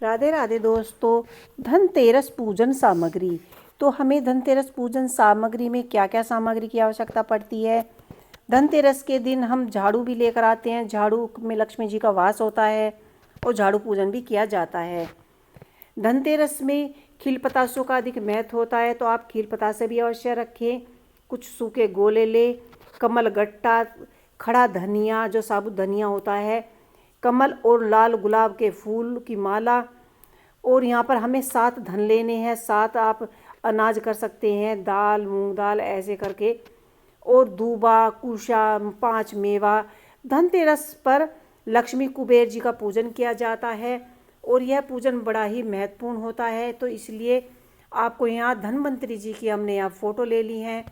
राधे राधे दोस्तों। धनतेरस पूजन सामग्री। तो हमें धनतेरस पूजन सामग्री में क्या क्या सामग्री की आवश्यकता पड़ती है। धनतेरस के दिन हम झाड़ू भी लेकर आते हैं। झाड़ू में लक्ष्मी जी का वास होता है और झाड़ू पूजन भी किया जाता है। धनतेरस में खील पतासों का अधिक महत्व होता है, तो आप खील पतासे भी अवश्य रखें। कुछ सूखे गोले ले, कमल गट्टा, खड़ा धनिया जो साबुत धनिया होता है, कमल और लाल गुलाब के फूल की माला। और यहाँ पर हमें 7 धन लेने हैं। 7 आप अनाज कर सकते हैं, दाल मूंग दाल ऐसे करके। और दूबा कुशा 5 मेवा। धनतेरस पर लक्ष्मी कुबेर जी का पूजन किया जाता है और यह पूजन बड़ा ही महत्वपूर्ण होता है। तो इसलिए आपको यहाँ धनवंतरी जी की हमने यहाँ फ़ोटो ले ली है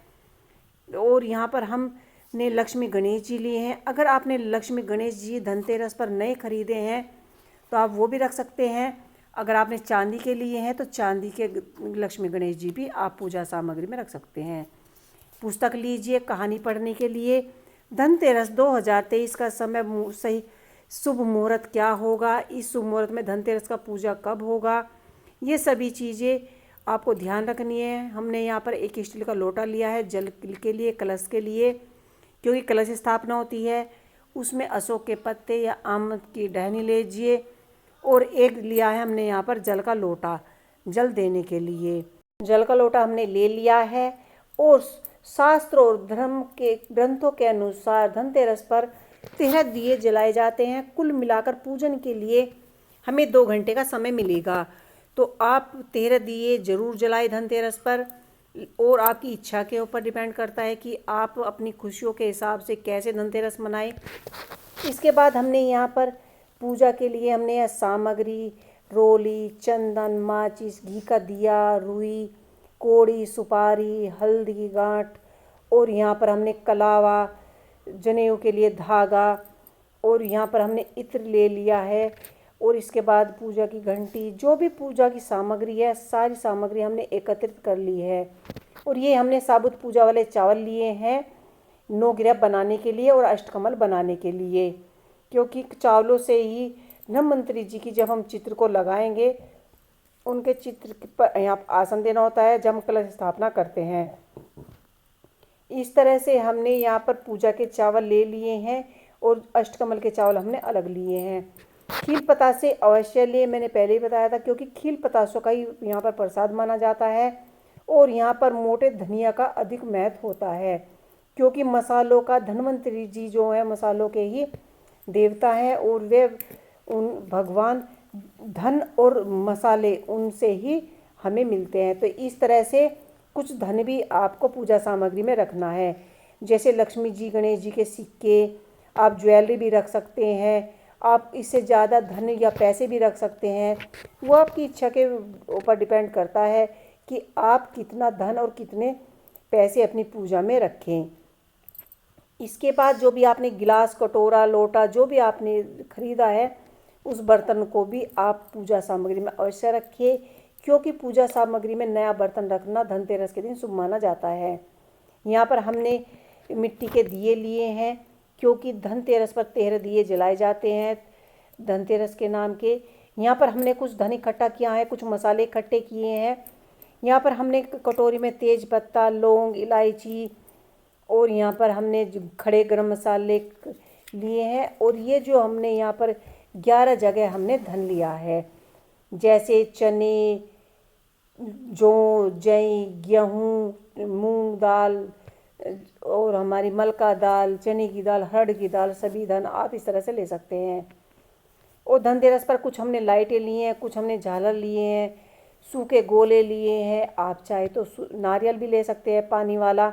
और यहाँ पर हमने लक्ष्मी गणेश जी लिए हैं। अगर आपने लक्ष्मी गणेश जी धनतेरस पर नए खरीदे हैं तो आप वो भी रख सकते हैं। अगर आपने चांदी के लिए हैं तो चांदी के लक्ष्मी गणेश जी भी आप पूजा सामग्री में रख सकते हैं। पुस्तक लीजिए कहानी पढ़ने के लिए। धनतेरस 2023 का समय सही शुभ मुहूर्त क्या होगा, इस शुभ मुहूर्त में धनतेरस का पूजा कब होगा, ये सभी चीज़ें आपको ध्यान रखनी है। हमने यहाँ पर एक स्टील का लोटा लिया है जल के लिए, कलश के लिए, क्योंकि कलश स्थापना होती है उसमें अशोक के पत्ते या आम की टहनी लीजिए। और एक लिया है हमने यहाँ पर जल का लोटा, जल देने के लिए जल का लोटा हमने ले लिया है। और शास्त्र और धर्म के ग्रंथों के अनुसार धनतेरस पर 13 दिए जलाए जाते हैं। कुल मिलाकर पूजन के लिए हमें 2 घंटे का समय मिलेगा। तो आप 13 दिए जरूर जलाए धनतेरस पर। और आपकी इच्छा के ऊपर डिपेंड करता है कि आप अपनी खुशियों के हिसाब से कैसे धनतेरस मनाएं। इसके बाद हमने यहाँ पर पूजा के लिए हमने यह सामग्री रोली, चंदन, माचिस, घी का दिया, रुई, कोड़ी, सुपारी, हल्दी की गांठ और यहाँ पर हमने कलावा, जनेऊ के लिए धागा और यहाँ पर हमने इत्र ले लिया है। और इसके बाद पूजा की घंटी, जो भी पूजा की सामग्री है सारी सामग्री हमने एकत्रित कर ली है। और ये हमने साबुत पूजा वाले चावल लिए हैं 9 गिरह बनाने के लिए और अष्टकमल बनाने के लिए, क्योंकि चावलों से ही धनवंतरी जी की जब हम चित्र को लगाएंगे उनके चित्र पर यहाँ आसन देना होता है जब हम कलश स्थापना करते हैं। इस तरह से हमने यहाँ पर पूजा के चावल ले लिए हैं और अष्टकमल के चावल हमने अलग लिए हैं। खील पतासे अवश्य लिए, मैंने पहले ही बताया था, क्योंकि खील पतासों का ही यहाँ पर प्रसाद माना जाता है। और यहाँ पर मोटे धनिया का अधिक महत्व होता है, क्योंकि मसालों का धनवंतरी जी जो है मसालों के ही देवता हैं और वे उन भगवान धन और मसाले उनसे ही हमें मिलते हैं। तो इस तरह से कुछ धन भी आपको पूजा सामग्री में रखना है, जैसे लक्ष्मी जी गणेश जी के सिक्के, आप ज्वेलरी भी रख सकते हैं। आप इससे ज़्यादा धन या पैसे भी रख सकते हैं, वो आपकी इच्छा के ऊपर डिपेंड करता है कि आप कितना धन और कितने पैसे अपनी पूजा में रखें। इसके बाद जो भी आपने गिलास, कटोरा, लोटा जो भी आपने खरीदा है उस बर्तन को भी आप पूजा सामग्री में अवश्य रखिए, क्योंकि पूजा सामग्री में नया बर्तन रखना धनतेरस के दिन शुभ माना जाता है। यहाँ पर हमने मिट्टी के दिए लिए हैं, क्योंकि धनतेरस पर 13 दिए जलाए जाते हैं धनतेरस के नाम के। यहाँ पर हमने कुछ धन इकट्ठा किया है, कुछ मसाले इकट्ठे किए हैं। यहाँ पर हमने कटोरी में तेज पत्ता, लौंग, इलायची और यहाँ पर हमने खड़े गरम मसाले लिए हैं। और ये जो हमने यहाँ पर 11 जगह हमने धन लिया है, जैसे चने, जौ, जई, गेहूँ, मूंग दाल और हमारी मलका दाल, चने की दाल, हरड़ की दाल, सभी धन आप इस तरह से ले सकते हैं। और धनतेरस पर कुछ हमने लाइटें ली हैं, कुछ हमने झालर लिए हैं, सूखे गोले लिए हैं, आप चाहे तो नारियल भी ले सकते हैं पानी वाला।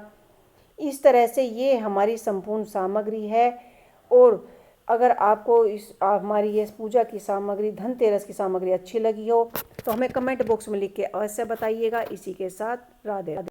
इस तरह से ये हमारी संपूर्ण सामग्री है। और अगर आपको हमारी ये पूजा की सामग्री, धनतेरस की सामग्री अच्छी लगी हो तो हमें कमेंट बॉक्स में लिख के अवश्य बताइएगा। इसी के साथ राधे राधे।